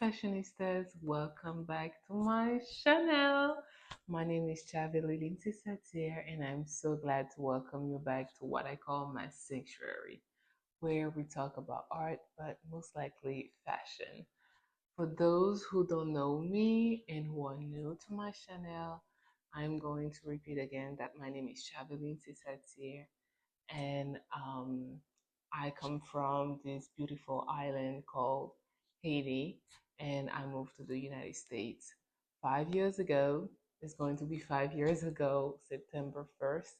fashionistas, welcome back to my channel. My name is Chavili Enthusiast here, and I'm so glad to welcome you back to what I call my sanctuary, where we talk about art, but most likely fashion. For those who don't know me and who are new to my channel, I'm going to repeat again that my name is Chavili Enthusiast here, and I come from this beautiful island called Haiti, and I moved to the United States 5 years ago. It's going to be 5 years ago, September 1st,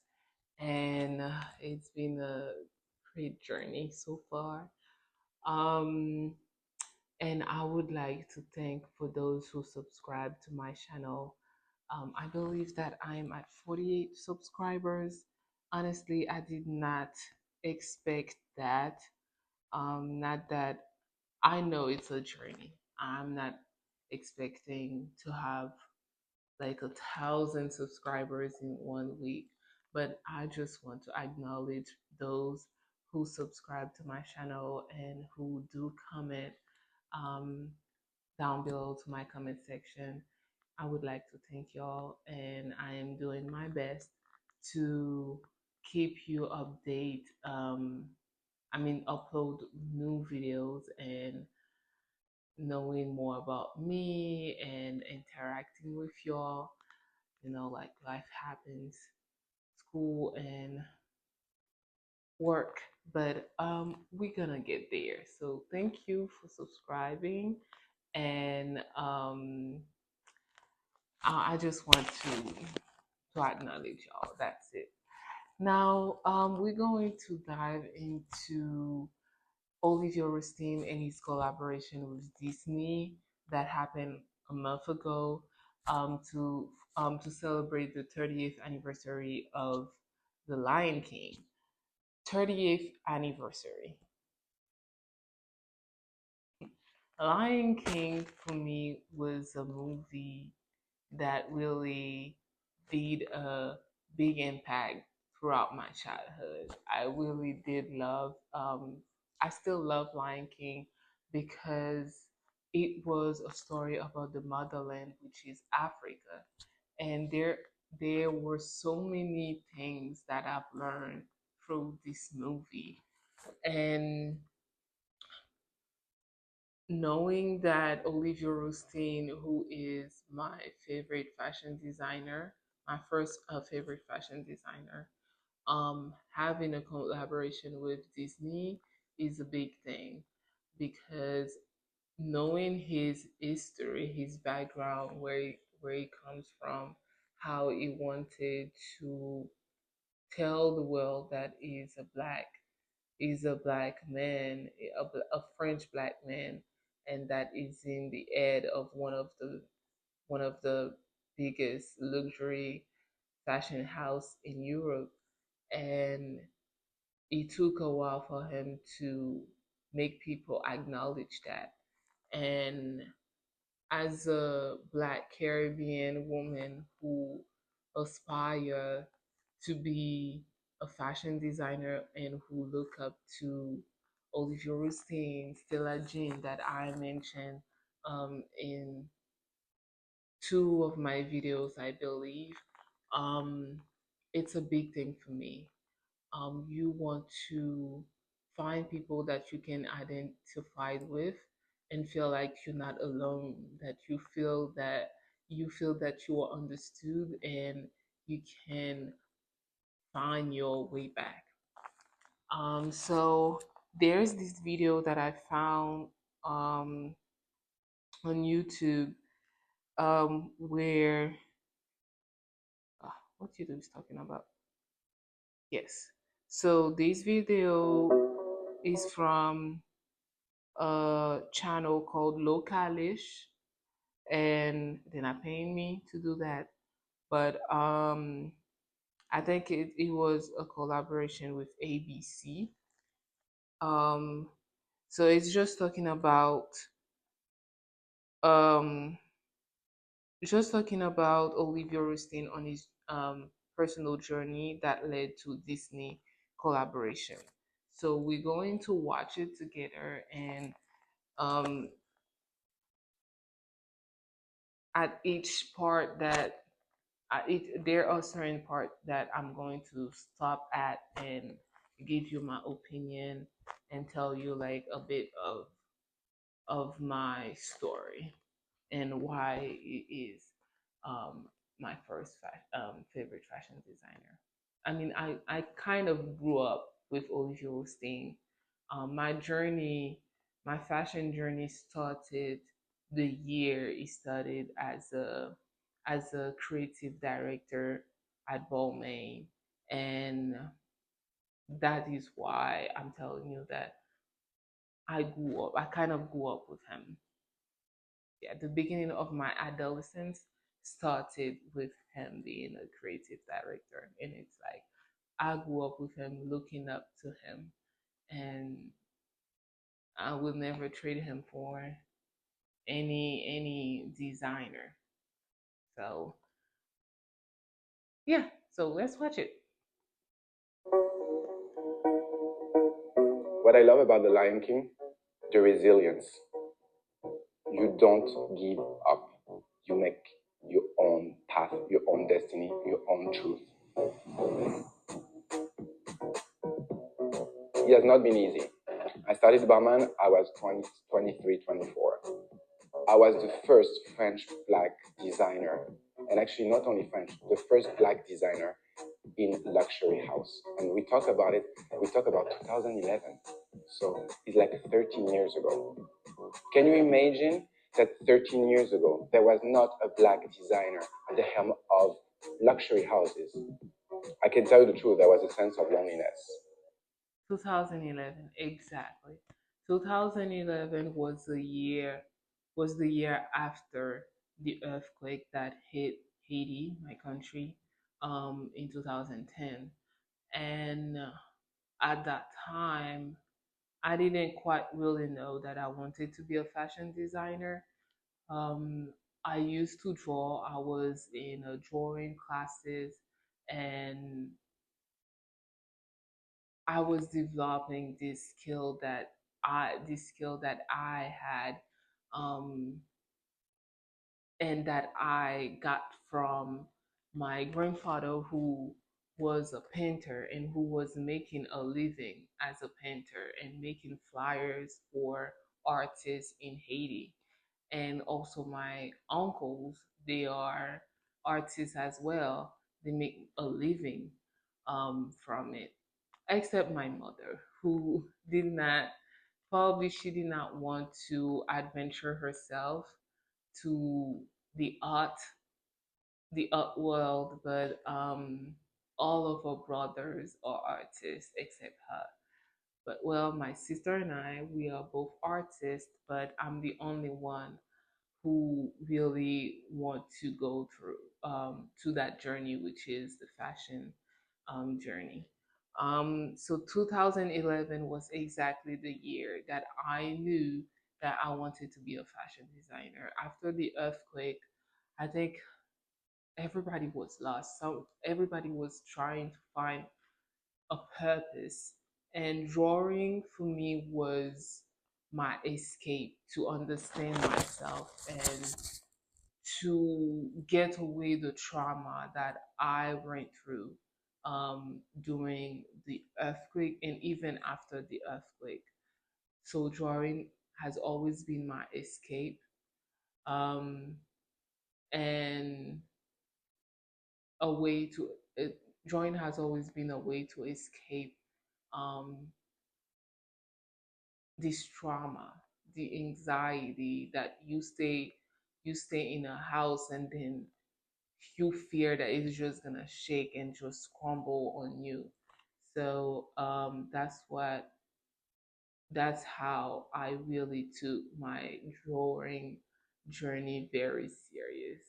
and it's been a great journey so far. Um, and I would like to thank for those who subscribe to my channel. I believe that I'm at 48 subscribers. Honestly, I did not expect that. Not that I know it's a journey. I'm not expecting to have like 1,000 subscribers in 1 week, but I just want to acknowledge those who subscribe to my channel and who do comment um, down below to my comment section. I would like to thank y'all, and I am doing my best to keep you update. Upload new videos and knowing more about me and interacting with y'all. Like life happens, school and work, but we're gonna get there. So thank you for subscribing, and I just want to acknowledge y'all. That's it. Now, we're going to dive into Olivier Rousteing and his collaboration with Disney that happened a month ago, to celebrate the 30th anniversary of The Lion King. 30th anniversary. Lion King for me was a movie that really did a big impact throughout my childhood. I really did love, I still love Lion King because it was a story about the motherland, which is Africa. And there were so many things that I've learned through this movie. And knowing that Olivier Rousteing, who is my favorite fashion designer, my first favorite fashion designer, having a collaboration with Disney is a big thing because knowing his history, his background, where he comes from, how he wanted to tell the world that he's a black man, a French black man, and that is in the head of one of the biggest luxury fashion house in Europe, and it took a while for him to make people acknowledge that. And as a black Caribbean woman who aspire to be a fashion designer and who look up to Olivier Rousteing, Stella Jean that I mentioned in two of my videos, I believe. Um, it's a big thing for me. You want to find people that you can identify with and feel like you're not alone, that you feel that you are understood and you can find your way back. So there's this video that I found um, on YouTube, where what YouTube is talking about. Yes. So this video is from a channel called Localish, and they're not paying me to do that. But I think it was a collaboration with ABC. Um, so it's just talking about um Olivier Rousteing on his personal journey that led to Disney collaboration. So we're going to watch it together, and um at each part that there are certain parts that I'm going to stop at and give you my opinion and tell you like a bit of my story and why it is um, my first favorite fashion designer. I mean, I kind of grew up with Olivier Rousteing. My journey, my fashion journey started the year he started as a creative director at Balmain, and that is why I'm telling you that I grew up. I kind of grew up with him. Yeah, the beginning of my adolescence started with him being a creative director, and it's like I grew up with him, looking up to him, and I would never trade him for any designer. So yeah, so let's watch it. What I love about The Lion King, the resilience. You don't give up. You make your own path, your own destiny, your own truth. It has not been easy. I started Balmain, I was 20, 23, 24. I was the first French black designer, and actually not only French, the first black designer in luxury house. And we talk about 2011. So it's like 13 years ago. Can you imagine that 13 years ago, there was not a black designer at the helm of luxury houses? I can tell you the truth, there was a sense of loneliness. 2011, exactly. 2011 was the year after the earthquake that hit Haiti, my country, in 2010. And at that time, I didn't quite really know that I wanted to be a fashion designer. Um, I used to draw. I was in a drawing classes, and I was developing this skill that I had, um, and that I got from my grandfather, who was a painter and who was making a living as a painter and making flyers for artists in Haiti. And also my uncles, they are artists as well. They make a living from it, except my mother, who did not, probably she did not want to adventure herself to the art world, but all of her brothers are artists except her. But well, my sister and I, we are both artists, but I'm the only one who really want to go through to that journey, which is the fashion journey. So 2011 was exactly the year that I knew that I wanted to be a fashion designer. After the earthquake, I think everybody was lost. So everybody was trying to find a purpose, and drawing for me was my escape to understand myself and to get away the trauma that I went through during the earthquake and even after the earthquake. So drawing has always been my escape, um, and a way to it, drawing has always been a way to escape um, this trauma, the anxiety that you stay in a house and then you fear that it's just gonna shake and just crumble on you. So that's how I really took my drawing journey very serious.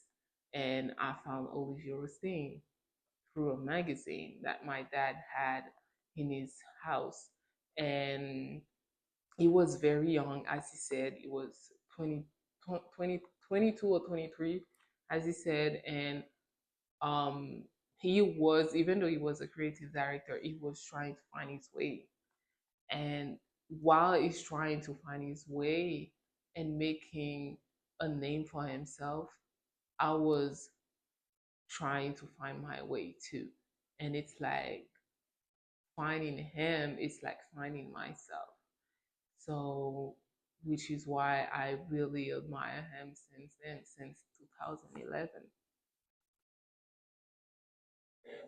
And I found Olivier Rousteing through a magazine that my dad had in his house. And he was very young, as he said. He was 20, 20 22 or 23, as he said. And um, he was, even though he was a creative director, he was trying to find his way. And while he's trying to find his way and making a name for himself, I was trying to find my way too. And it's like finding him is like finding myself. So, which is why I really admire him since then, since 2011.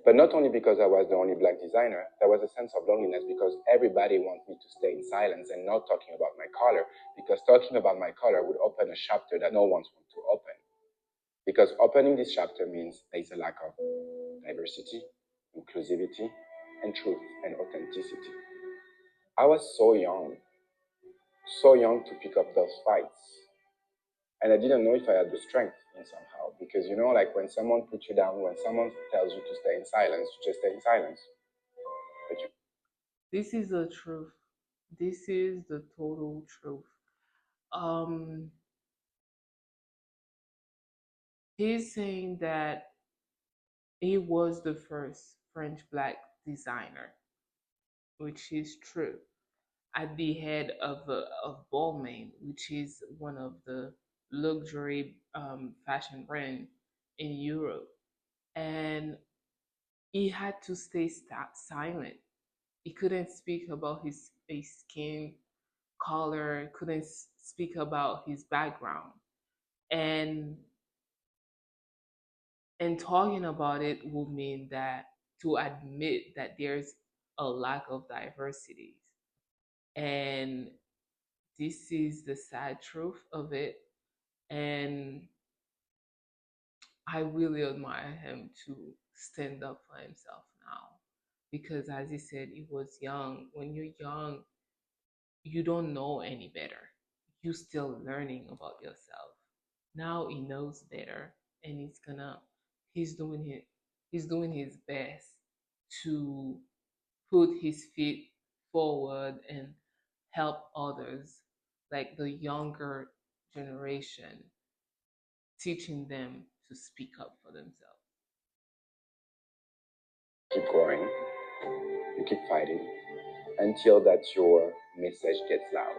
But not only because I was the only black designer, there was a sense of loneliness because everybody wanted me to stay in silence and not talking about my color, because talking about my color would open a chapter that no one wants to open. Because opening this chapter means there is a lack of diversity, inclusivity, and truth and authenticity. I was so young to pick up those fights. And I didn't know if I had the strength in somehow. Because like when someone puts you down, when someone tells you to stay in silence, you just stay in silence. But you This is the truth. This is the total truth. Um, he's saying that he was the first French black designer, which is true, at the head of Balmain, which is one of the luxury fashion brand in Europe, and he had to stay silent. He couldn't speak about his skin color, couldn't speak about his background, and talking about it would mean that to admit that there's a lack of diversities, and this is the sad truth of it. And I really admire him to stand up for himself now, because as he said, he was young. When you're young, you don't know any better. You're still learning about yourself. Now he knows better, and he's doing it. He's doing his best to put his feet forward and help others, like the younger generation, teaching them to speak up for themselves. keep growing, you keep fighting until that your message gets loud.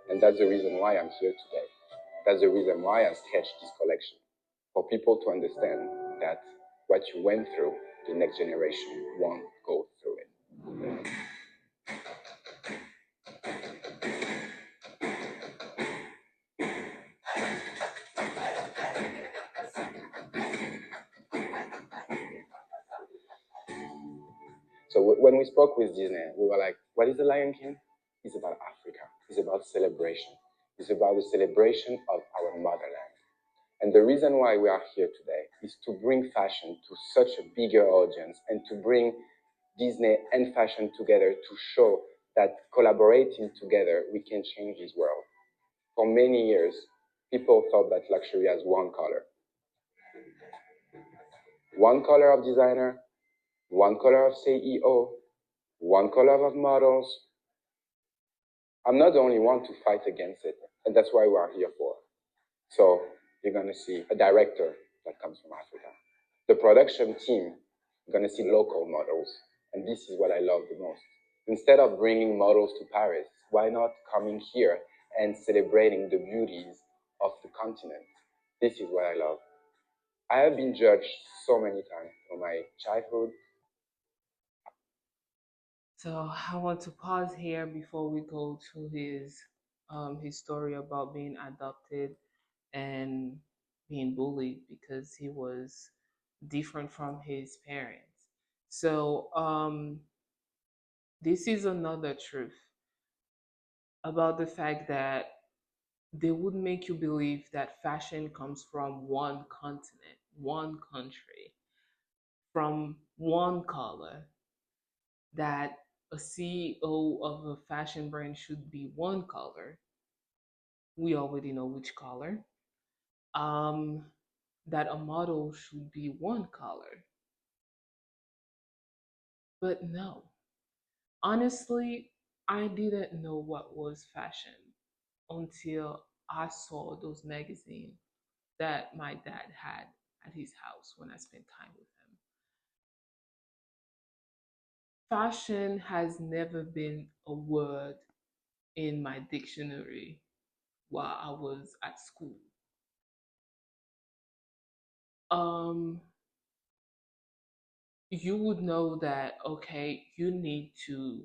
And that's the reason why I'm here today. That's the reason why I sketched this collection. For people to understand that what you went through, the next generation won't go through it. So when we spoke with Disney, we were like, what is the Lion King? It's about Africa. It's about celebration. It's about the celebration of our motherland. And the reason why we are here today is to bring fashion to such a bigger audience and to bring Disney and fashion together to show that collaborating together, we can change this world. For many years, people thought that luxury has one color of designer, one color of CEO, one color of models. I'm not the only one to fight against it, and that's why we are here for. So you're going to see a director that comes from Africa. The production team, you're going to see local models, and this is what I love the most. Instead of bringing models to Paris, why not coming here and celebrating the beauties of the continent? This is what I love. I have been judged so many times from my childhood. So I want to pause here before we go to his story about being adopted and being bullied because he was different from his parents. So this is another truth about the fact that they would make you believe that fashion comes from one continent, one country, from one color, that a CEO of a fashion brand should be one color. We already know which color. Um, that a model should be one color. But no, honestly, I didn't know what was fashion until I saw those magazines that my dad had at his house when I spent time with him. Fashion has never been a word in my dictionary while I was at school. um you would know that okay, you need to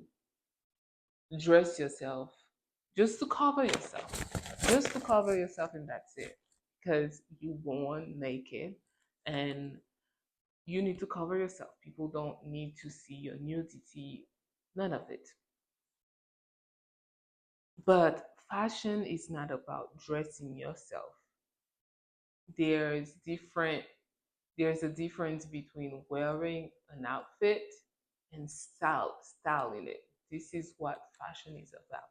dress yourself just to cover yourself, just to cover yourself, and that's it, because you born naked, and you need to cover yourself. People don't need to see your nudity, none of it. But fashion is not about dressing yourself. there's different there's a difference between wearing an outfit and styling it. This is what fashion is about.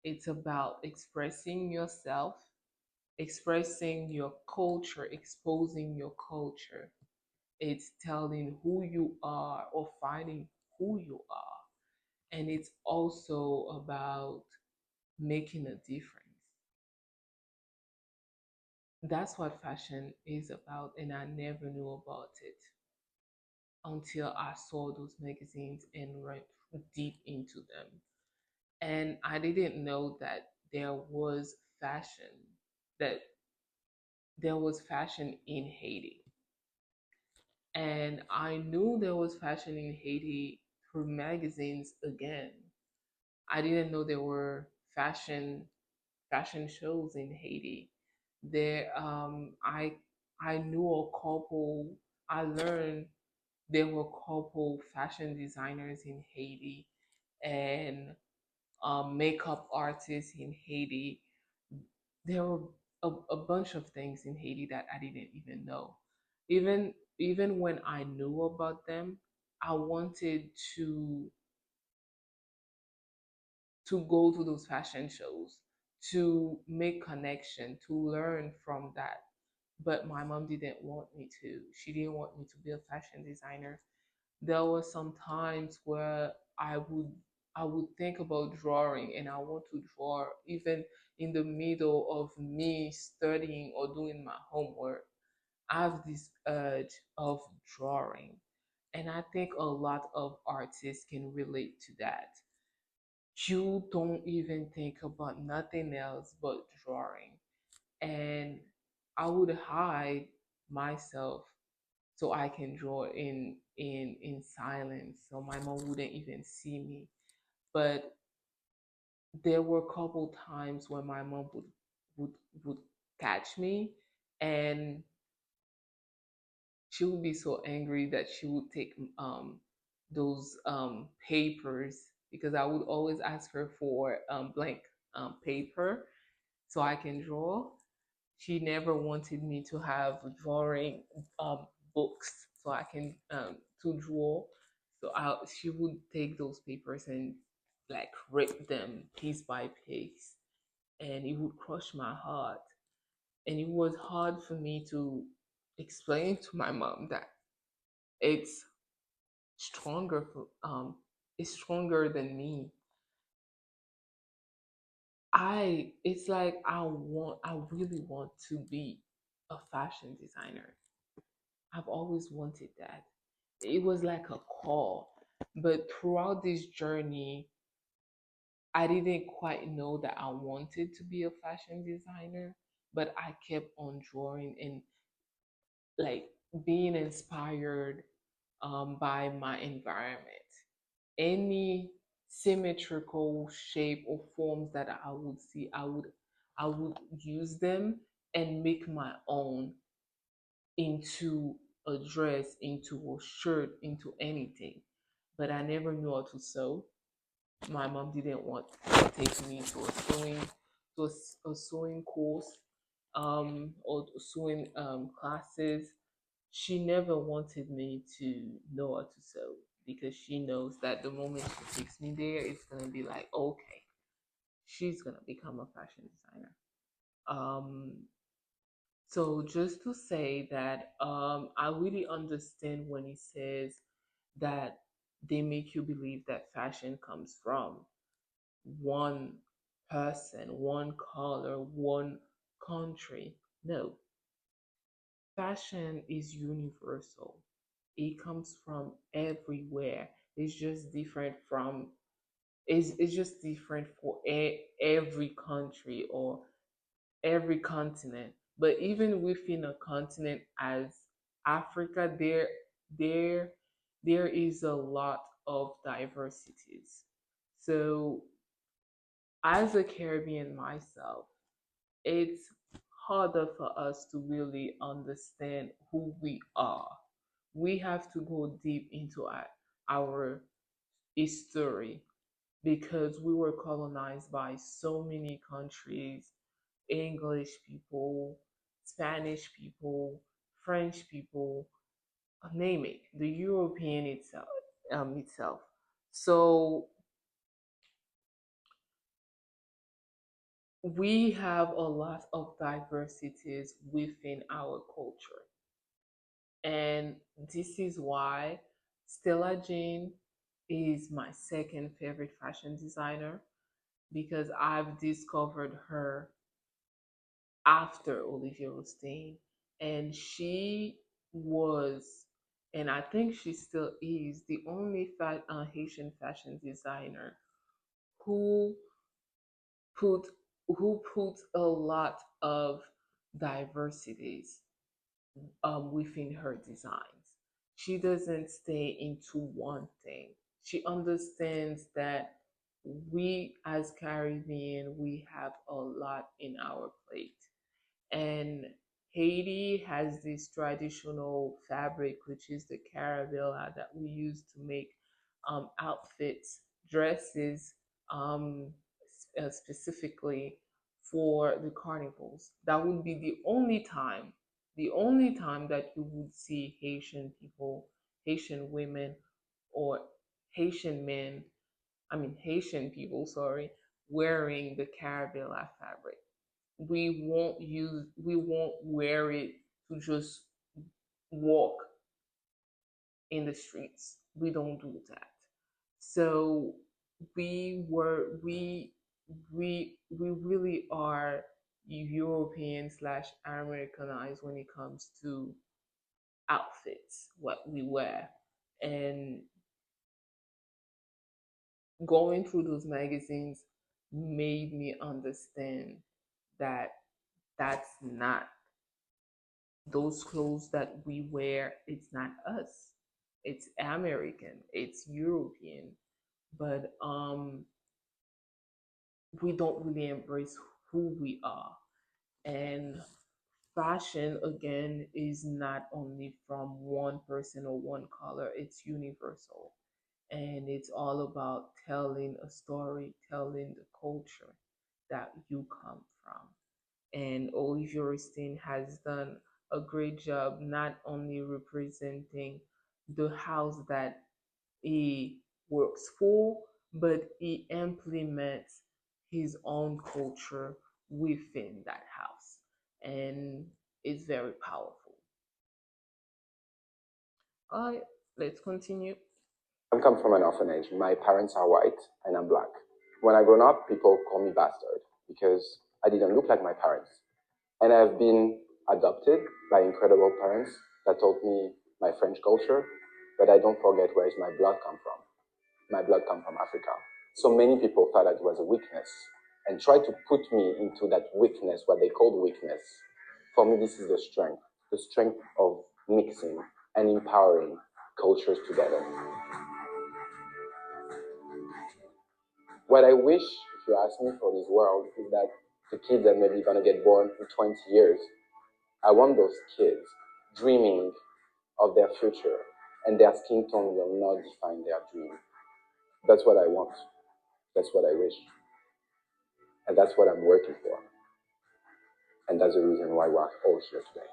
It's about expressing yourself, expressing your culture, exposing your culture. It's telling who you are or finding who you are. And it's also about making a difference. That's what fashion is about, and I never knew about it until I saw those magazines and went deep into them. And I didn't know that fashion, that there was fashion in Haiti. And I knew there was fashion in Haiti through magazines again. I didn't know there were fashion shows in Haiti. There I knew a couple I learned there were a couple fashion designers in Haiti and makeup artists in Haiti. There were a bunch of things in Haiti that I didn't even know. Even when I knew about them, I wanted to to go to those fashion shows, to make connection, to learn from that. But my mom didn't want me to. She didn't want me to be a fashion designer. There were some times where I would think about drawing and I want to draw even in the middle of me studying or doing my homework. I have this urge of drawing. And I think a lot of artists can relate to that. You don't even think about nothing else but drawing. And I would hide myself so I can draw in silence so my mom wouldn't even see me. But there were a couple times when my mom would would catch me, and she would be so angry that she would take those papers, because I would always ask her for blank paper so I can draw. She never wanted me to have drawing um, books so I can to draw. So she would take those papers and like rip them piece by piece, and it would crush my heart. And it was hard for me to explain to my mom that it's stronger for it's stronger than me. It's like I really want to be a fashion designer. I've always wanted that. It was like a call. But throughout this journey, I didn't quite know that I wanted to be a fashion designer, but I kept on drawing and like being inspired by my environment. Any symmetrical shape or forms that I would see, I would use them and make my own into a dress, into a shirt, into anything. But I never knew how to sew. My mom didn't want to take me to a sewing course, or sewing classes. She never wanted me to know how to sew because she knows that the moment she takes me there, it's gonna be like, okay, she's gonna become a fashion designer. Um, so just to say that I really understand when he says that they make you believe that fashion comes from one person, one color, one country. No, fashion is universal. It comes from everywhere. It's just different from it's just different for every country or every continent, But even within a continent as Africa, there there is a lot of diversities. So as a Caribbean myself, it's harder for us to really understand who we are. We have to go deep into our history because we were colonized by so many countries, English people, Spanish people, French people, name it, the European itself. So we have a lot of diversities within our culture. And this is why Stella Jane is my second favorite fashion designer because I've discovered her after Olivier Rousteing. And she was, and I think she still is, the only Haitian fashion designer who put who put a lot of diversities within her designs. She doesn't stay into one thing. She understands that we as Caribbean, we have a lot in our plate. And Haiti has this traditional fabric, which is the caravella that we use to make outfits, dresses, um, specifically for the carnivals. That would be the only time that you would see Haitian people, Haitian women, or Haitian men, I mean Haitian people, sorry, wearing the caravella fabric. We won't wear it to just walk in the streets. We don't do that. So we were we really are European slash Americanized when it comes to outfits, what we wear. And going through those magazines made me understand that that's not those clothes that we wear, it's not us. It's American, it's European, but we don't really embrace who we are. And fashion again is not only from one person or one color, it's universal. And it's all about telling a story, telling the culture that you come from. And Olivier Rousteing has done a great job not only representing the house that he works for, but he implements his own culture within that house. And it's very powerful. All right, let's continue. I come from an orphanage. My parents are white and I'm black. When I grown up, people call me bastard because I didn't look like my parents. And I've been adopted by incredible parents that taught me my French culture, but I don't forget where is my blood come from. My blood come from Africa. So many people thought that it was a weakness and tried to put me into that weakness, what they called weakness. For me, this is the strength of mixing and empowering cultures together. What I wish, if you ask me, for this world is that the kids that maybe gonna get born in 20 years, I want those kids dreaming of their future, and their skin tone will not define their dream. That's what I want. That's what I wish. And that's what I'm working for. And that's the reason why we're all here today.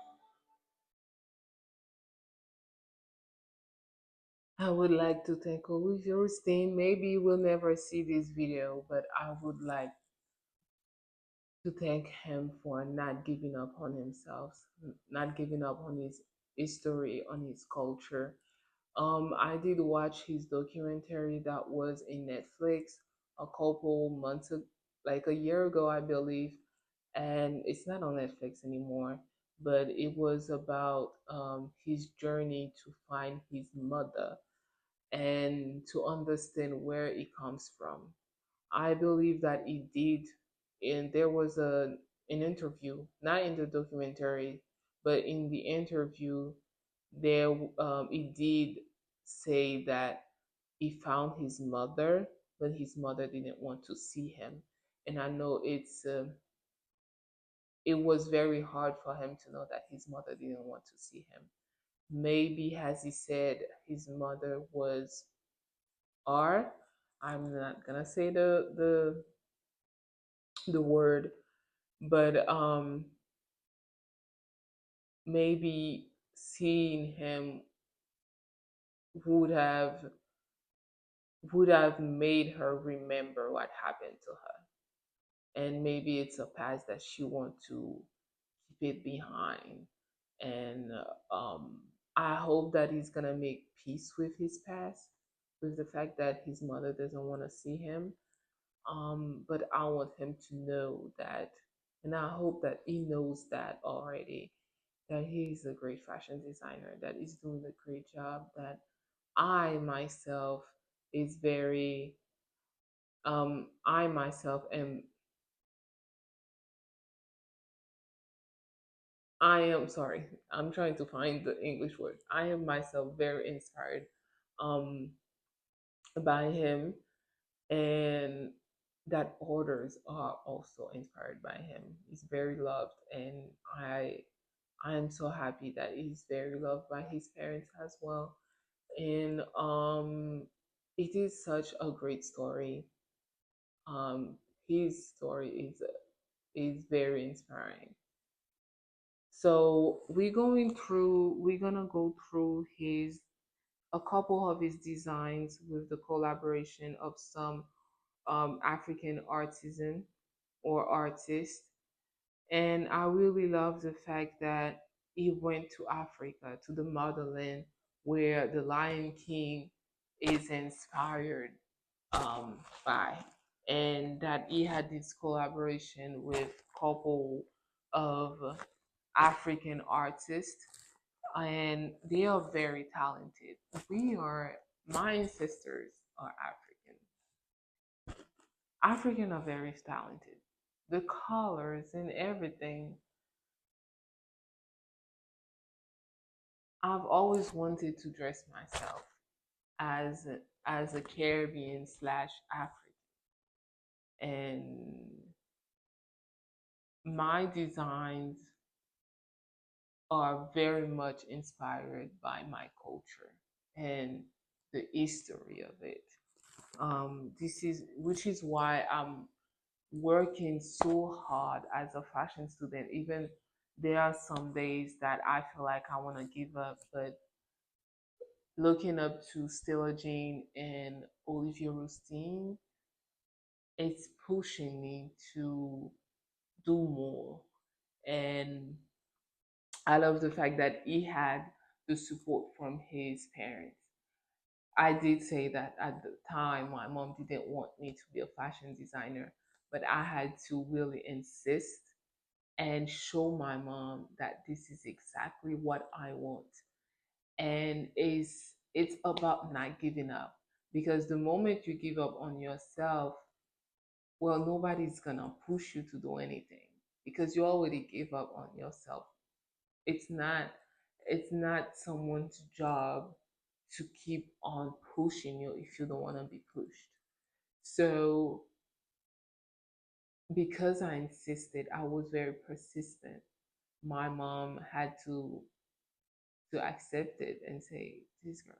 I would like to thank Olivier Rousteing. Maybe we'll never see this video, but I would like to thank him for not giving up on himself, not giving up on his history, on his culture. I did watch his documentary that was in Netflix a couple months ago, like a year ago, I believe, and it's not on Netflix anymore. But it was about his journey to find his mother and to understand where it comes from. I believe that he did, and there was a an interview, not in the documentary, but in the interview, there it did say that he found his mother, but his mother didn't want to see him. And I know it was very hard for him to know that his mother didn't want to see him. Maybe, as he said, his mother was R. I'm not gonna say the word, but maybe seeing him would have would have made her remember what happened to her, and maybe it's a past that she wants to keep it behind. And I hope that he's gonna make peace with his past, with the fact that his mother doesn't want to see him. But I want him to know that, and I hope that he knows that already, that he's a great fashion designer, that he's doing a great job, that I myself is very I myself am I am sorry, I'm trying to find the English word. I am myself very inspired um by him, and that others are also inspired by him. He's very loved, and I am so happy that he's very loved by his parents as well. And it is such a great story. His story is very inspiring. So we're gonna go through his a couple of his designs with the collaboration of some African artisan or artist. And I really love the fact that he went to Africa, to the motherland, where the Lion King is inspired by, and that he had this collaboration with a couple of African artists, and they are very talented. We are, my ancestors are African. African are very talented. The colors and everything. I've always wanted to dress myself as as a Caribbean slash African, and my designs are very much inspired by my culture and the history of it. This is which is why I'm working so hard as a fashion student. Even there are some days that I feel like I want to give up, but looking up to Stella Jane and Olivier Rousteing, it's pushing me to do more. And I love the fact that he had the support from his parents. I did say that at the time my mom didn't want me to be a fashion designer, but I had to really insist and show my mom that this is exactly what I want. And it's about not giving up, because the moment you give up on yourself, well, nobody's gonna push you to do anything because you already gave up on yourself. It's not it's not someone's job to keep on pushing you if you don't want to be pushed. So because I insisted, I was very persistent. My mom had to accept it and say, this girl,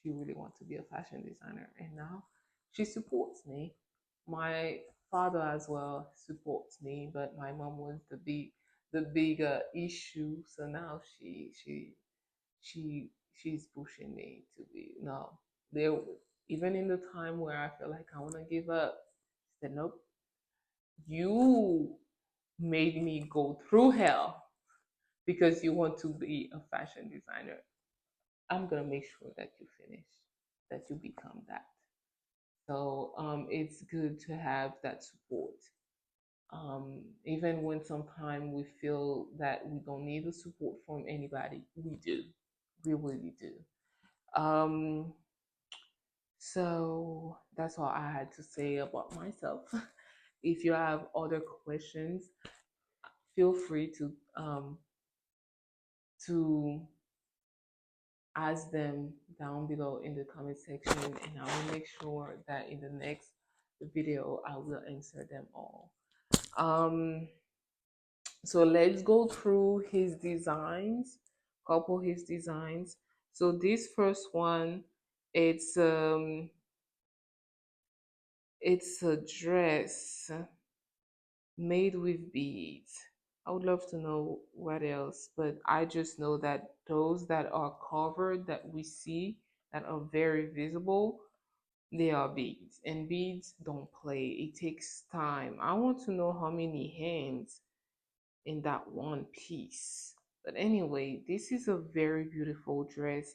she really wants to be a fashion designer. And now she supports me. My father as well supports me, but my mom was the bigger issue. So now she's pushing me to be no. There even in the time where I feel like I wanna give up, she said, nope, you made me go through hell because you want to be a fashion designer. I'm gonna make sure that you finish, that you become that. So it's good to have that support. Even when sometimes we feel that we don't need the support from anybody, we do. We really do. Um, so that's all I had to say about myself. If you have other questions, feel free to ask them down below in the comment section, and I will make sure that in the next video I will answer them all. Um, so let's go through his designs, couple his designs. So this first one, it's um it's a dress made with beads. I would love to know what else, but I just know that those that are covered that we see that are very visible, they are beads. And beads don't play. It takes time. I want to know how many hands in that one piece. But anyway, this is a very beautiful dress.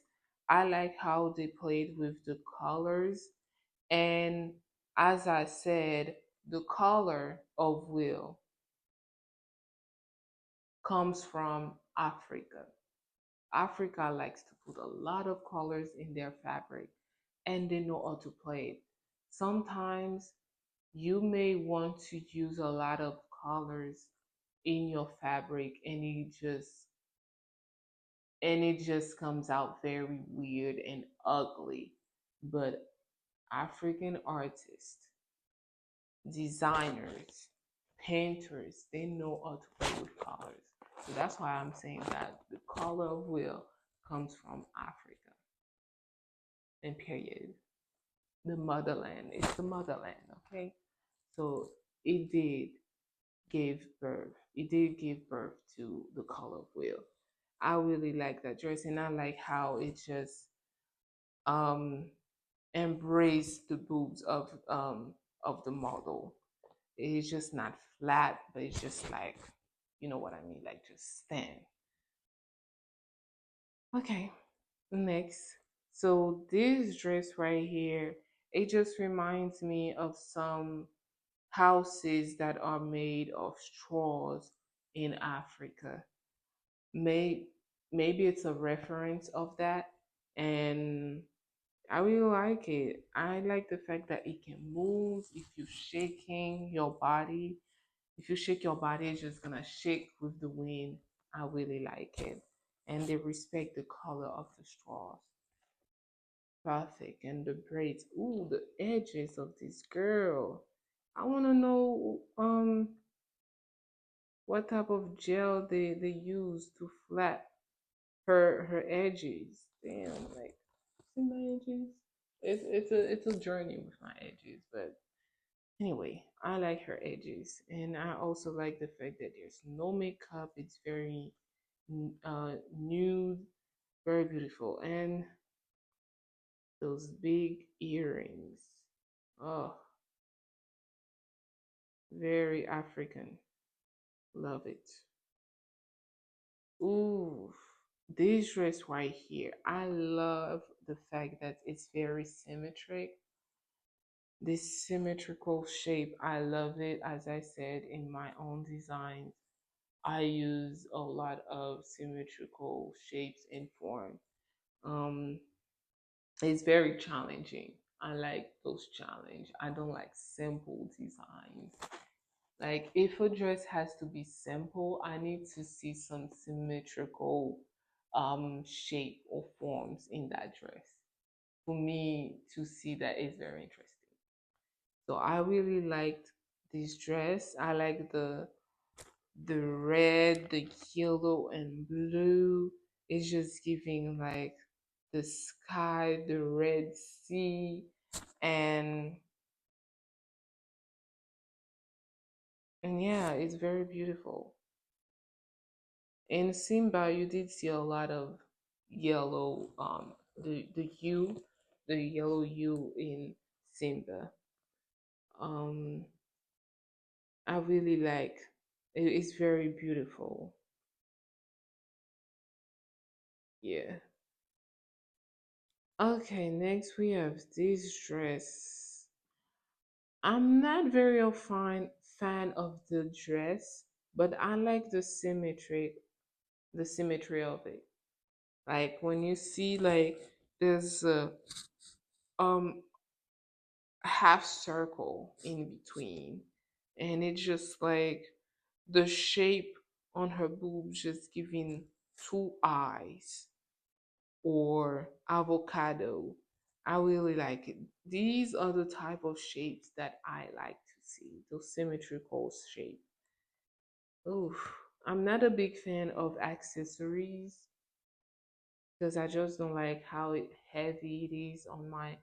I like how they played with the colors. And as I said, the color of will comes from Africa. Africa likes to put a lot of colors in their fabric and they know how to play it. Sometimes you may want to use a lot of colors in your fabric and it just comes out very weird and ugly. But African artists, designers, painters, they know how to play with colors. So that's why I'm saying that the color of will comes from Africa. And period. The motherland. It's the motherland, okay? So it did give birth to the color of will. I really like that dress and I like how it just um embraced the boobs of the model. It's just not flat, but it's just like, you know what I mean, like just stand. Okay, next. So this dress right here, it just reminds me of some houses that are made of straws in Africa. May Maybe it's a reference of that, and I really like it. I like the fact that it can move if you're shaking your body. If you shake your body, it's just gonna shake with the wind. I really like it. And they respect the color of the straws. Perfect. And the braids. Ooh, the edges of this girl. I wanna know what type of gel they use to flat her edges. Damn, like see my edges? It's a journey with my edges, but anyway, I like her edges, and I also like the fact that there's no makeup. It's very nude, very beautiful, and those big earrings. Oh, very African. Love it. Ooh, this dress right here. I love the fact that it's very symmetric. This symmetrical shape, I love it. As I said in my own designs, I use a lot of symmetrical shapes and form. Um, it's very challenging. I like those challenge. I don't like simple designs. Like if a dress has to be simple, I need to see some symmetrical shape or forms in that dress for me to see that is very interesting. So I really liked this dress. I like the red, the yellow and blue. It's just giving like the sky, the red sea, and and yeah, it's very beautiful. In Simba, you did see a lot of yellow, the hue, the yellow hue in Simba. Um, I really like. It's very beautiful. Yeah. Okay, next we have this dress. I'm not very a fan of the dress, but I like the symmetry of it. Like when you see like there's a um half circle in between, and it's just like the shape. on her boobs, just giving two eyes, or avocado. I really like it. These are the type of shapes that I like to see, those symmetrical shapes. Oof. I'm not a big fan of accessories because I just don't like how heavy it is on my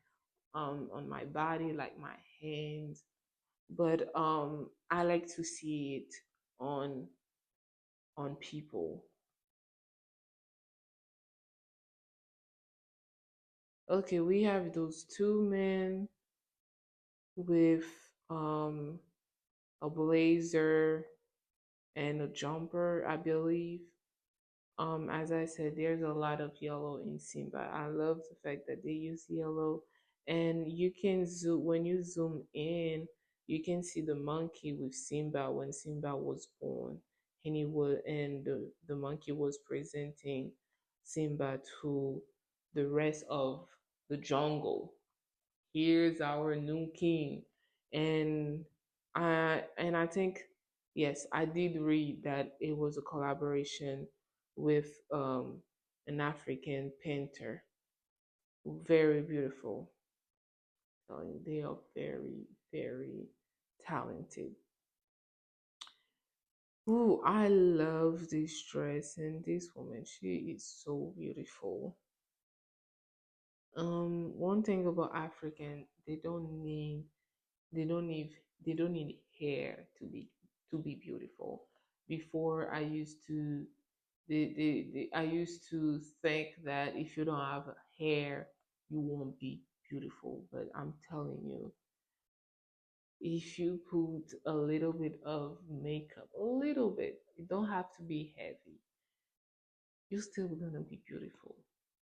body, like my hands. But I like to see it on on people. Okay, we have those two men with um a blazer and a jumper, I believe. As I said, there's a lot of yellow in Simba. I love the fact that they use yellow, and you can zoom when you zoom in, you can see the monkey with Simba when Simba was born, and the monkey was presenting Simba to the rest of the jungle. Here's our new king. And i and i think, yes, I did read that it was a collaboration with an African painter. Very beautiful. They are very, very talented. Ooh, I love this dress, and this woman, she is so beautiful. One thing about African, they don't need they don't need hair to be beautiful. Before, I used to I used to think that if you don't have hair, you won't be beautiful. But I'm telling you, if you put a little bit of makeup, a little bit, it don't have to be heavy, you're still gonna be beautiful,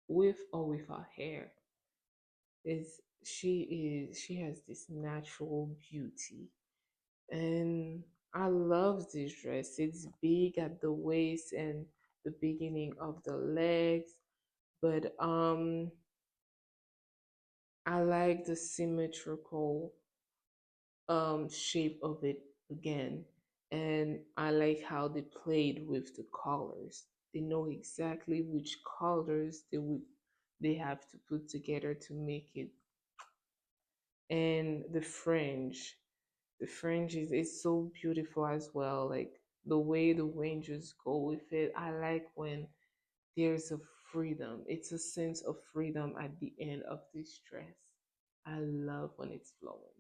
with or without hair. Is she has this natural beauty, and I love this dress. It's big at the waist and the beginning of the legs, but I like the symmetrical shape of it again, and I like how they played with the colors. They know exactly which colors they have to put together to make it. And the fringe is so beautiful as well, like the way the ranges go with it. I like when there's a freedom, it's a sense of freedom at the end of this dress. I love when it's flowing.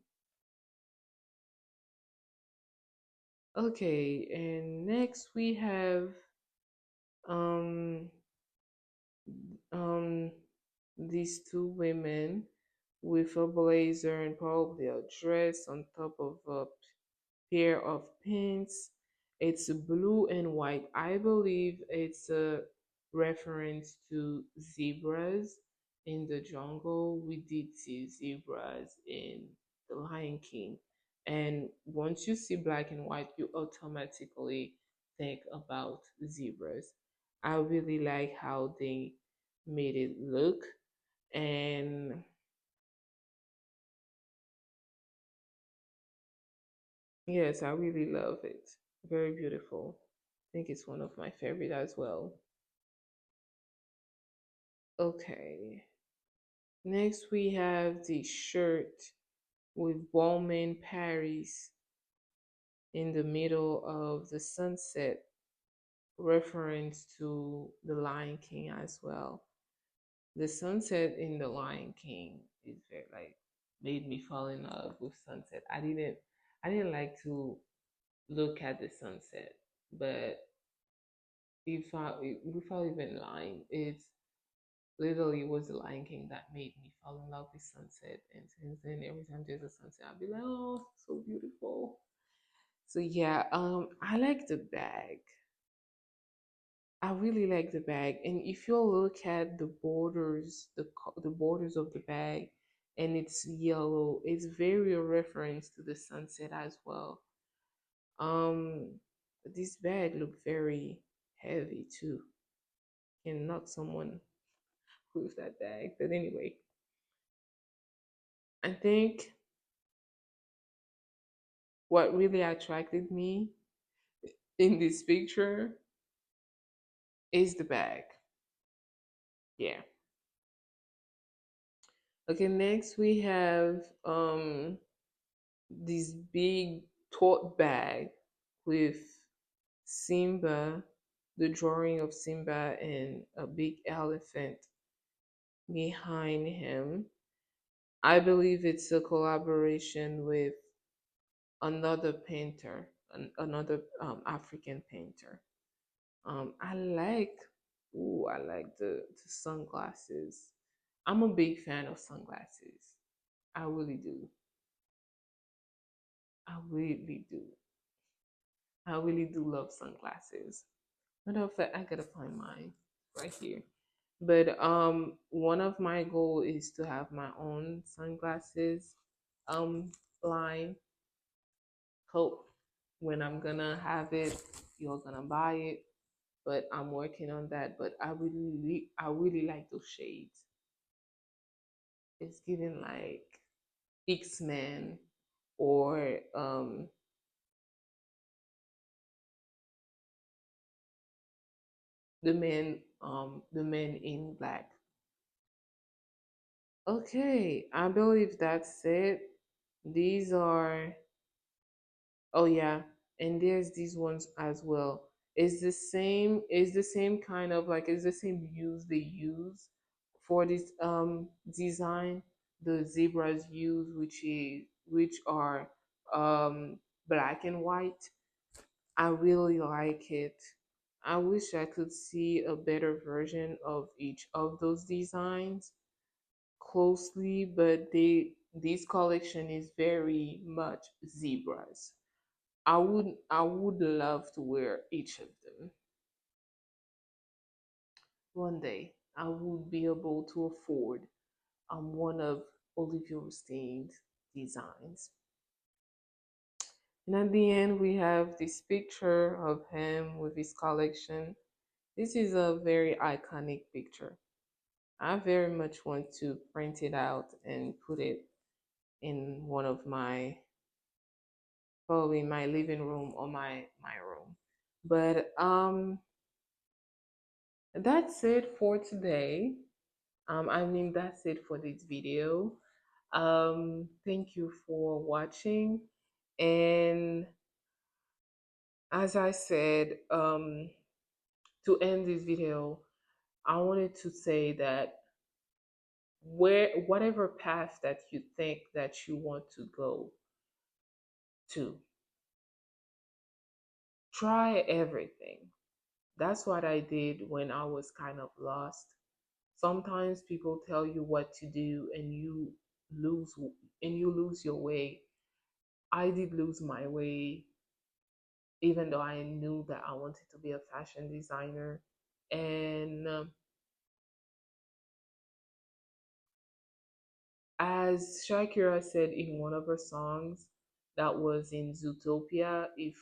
Okay, and next we have um um these two women with a blazer and probably a dress on top of a pair of pants. It's blue and white. I believe it's a reference to zebras in the jungle. We did see zebras in The Lion King. And once you see black and white, you automatically think about zebras. I really like how they made it look. And yes, I really love it. Very beautiful. I think it's one of my favorite as well. Okay. Next we have the shirt with Balmain Paris in the middle of the sunset, reference to the Lion King as well. The sunset in the Lion King is very like made me fall in love with sunset. I didn't like to look at the sunset, but without even lying, it's literally was the Lion King that made me fall in love with sunset. And since then, every time there's a sunset, I'll be like, oh, so beautiful. So yeah, I like the bag. I really like the bag. And if you look at the borders, the borders of the bag, and it's yellow, it's very a reference to the sunset as well. Um, this bag looked very heavy too. Can knock someone with that bag. But anyway, I think what really attracted me in this picture is the bag. Yeah. Okay, next we have this big tote bag with Simba, the drawing of Simba and a big elephant behind him. I believe it's a collaboration with another painter, another African painter. I like, I like the sunglasses. I'm a big fan of sunglasses. I really do. I really do. I really do love sunglasses. Matter of fact, I gotta find mine right here. But one of my goal is to have my own sunglasses um line. Hope when I'm gonna have it, you're gonna buy it. But I'm working on that. But I really like those shades. It's giving like X-Men or the man in black. Okay, I believe that's it. These are, oh yeah, and there's these ones as well. It's the same kind of like it's the same use they use for this design. The zebras use which are um black and white. I really like it. I wish I could see a better version of each of those designs closely, but this collection is very much zebras. I would love to wear each of them. One day I would be able to afford one of Olivier Rousteing's designs. And at the end we have this picture of him with his collection. This is a very iconic picture. I very much want to print it out and put it in one of my, probably my living room or my room. But that's it for today. I mean that's it for this video. Thank you for watching, and as I said, to end this video, I wanted to say that whatever path that you think that you want to go to, try everything. That's what I did when I was kind of lost. Sometimes people tell you what to do lose and you lose your way. I did lose my way, even though I knew that I wanted to be a fashion designer. And as Shakira said in one of her songs, that was in Zootopia. If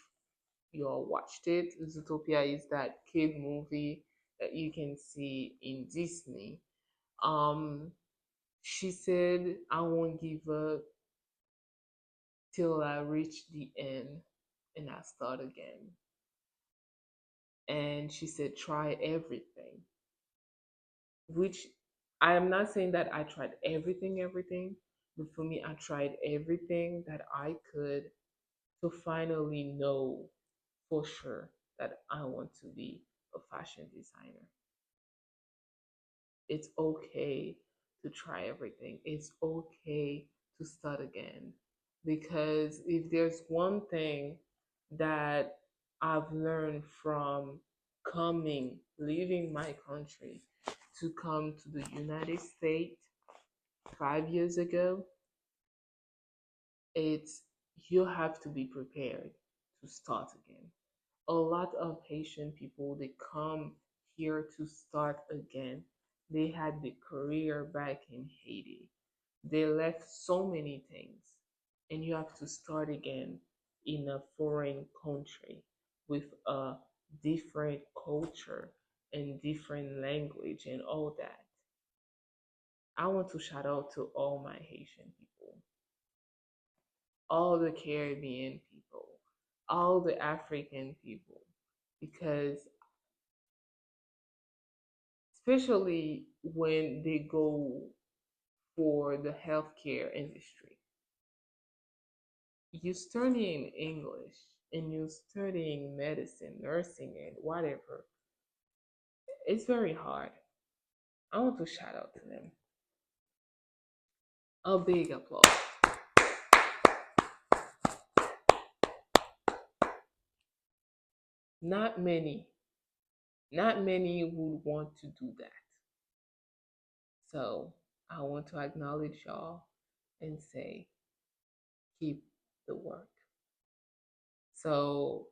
you all watched it, Zootopia is that kid movie that you can see in Disney. Um, she said, "I won't give up till I reach the end and I start again." And she said, "Try everything," which I am not saying that I tried everything, but for me, I tried everything that I could to finally know for sure that I want to be a fashion designer. It's okay to try everything. It's okay to start again. Because if there's one thing that I've learned from leaving my country to come to the United States 5 years ago, it's you have to be prepared to start again. A lot of Haitian people, they come here to start again. They had the career back in Haiti. They left so many things, and you have to start again in a foreign country with a different culture and different language and all that. I want to shout out to all my Haitian people, all the Caribbean people, all the African people. because especially when they go for the healthcare industry, you're studying English and you're studying medicine, nursing, and whatever. It's very hard. I want to shout out to them. A big applause. Not many, not many would want to do that. So I want to acknowledge y'all and say, keep the work. So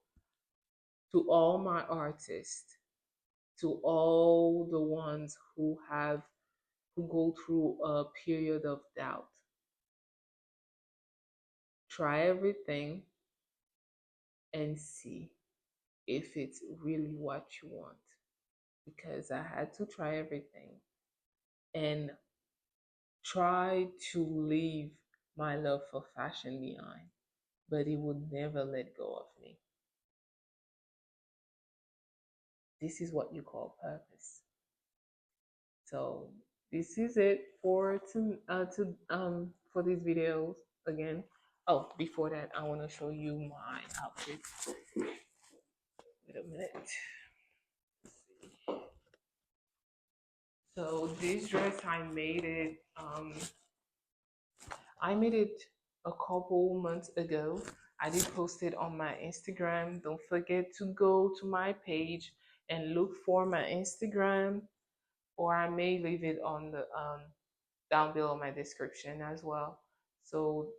to all my artists, to all the ones who go through a period of doubt, try everything and see if it's really what you want. Because I had to try everything and try to leave my love for fashion behind, but it would never let go of me. This is what you call purpose. So this is it for these videos again. Oh, before that, I want to show you my outfit. Wait a minute. So this dress, I made it a couple months ago. I did post it on my Instagram. Don't forget to go to my page and look for my Instagram, or I may leave it on the down below my description as well. So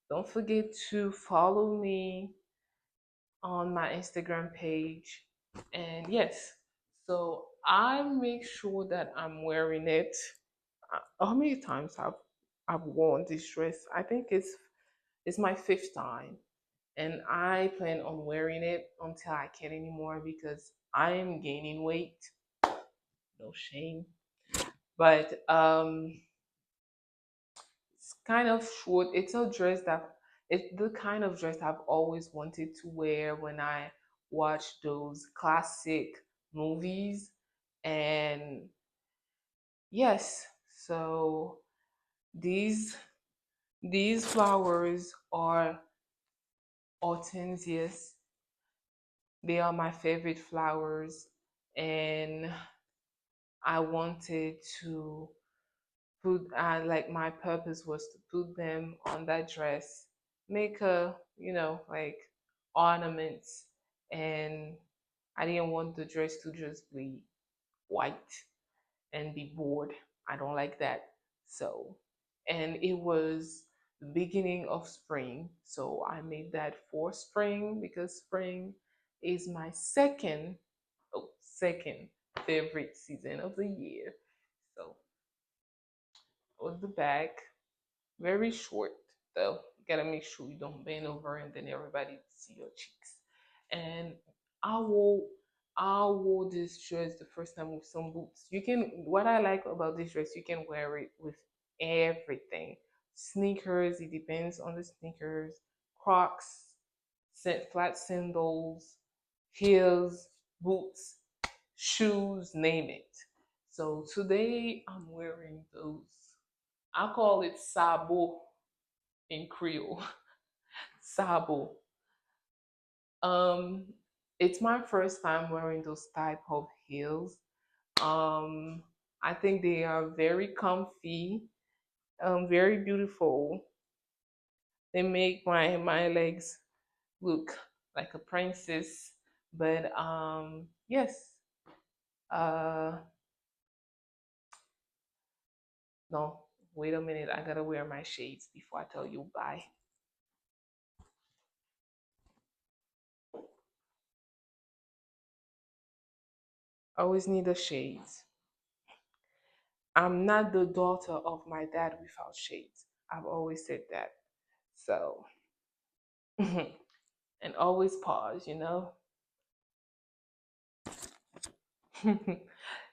don't forget to follow me on my Instagram page. And yes, so I make sure that I'm wearing it. How many times I've worn this dress? I think it's my fifth time, and I plan on wearing it until I can't anymore because I am gaining weight. No shame, but it's kind of short. It's a dress that it's the kind of dress I've always wanted to wear when I watch those classic movies. And yes, so these these flowers are enthusiast. They are my favorite flowers, and I wanted to put like my purpose was to put them on that dress, make a like ornaments, and I didn't want the dress to just be white and be bored. I don't like that. So, and it was the beginning of spring, so I made that for spring because spring is my second favorite season of the year. So was the back. Very short though. You gotta make sure you don't bend over and then everybody see your cheeks. And I wore I wore this dress the first time with some boots. You can what I like about this dress, you can wear it with everything. Sneakers, it depends on the sneakers, Crocs, flat sandals, heels, boots, shoes, name it. So today I'm wearing those. I call it sabo in Creole. Sabo. Um, it's my first time wearing those type of heels. Um, I think they are very comfy, very beautiful. They make my legs look like a princess. But yes. Uh, no, wait a minute. I gotta wear my shades before I tell you bye. I always need the shades. I'm not the daughter of my dad without shades. I've always said that. So, and always pause.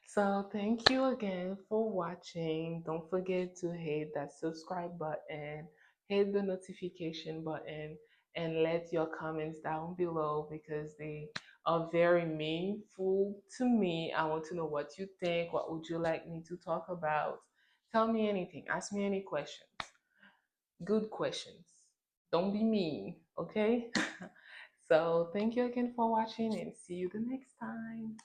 So, thank you again for watching. Don't forget to hit that subscribe button, hit the notification button, and let your comments down below because they are very meaningful to me. I want to know what you think. What would you like me to talk about? Tell me anything. Ask me any questions. Good questions. Don't be mean, okay? So, thank you again for watching and see you the next time.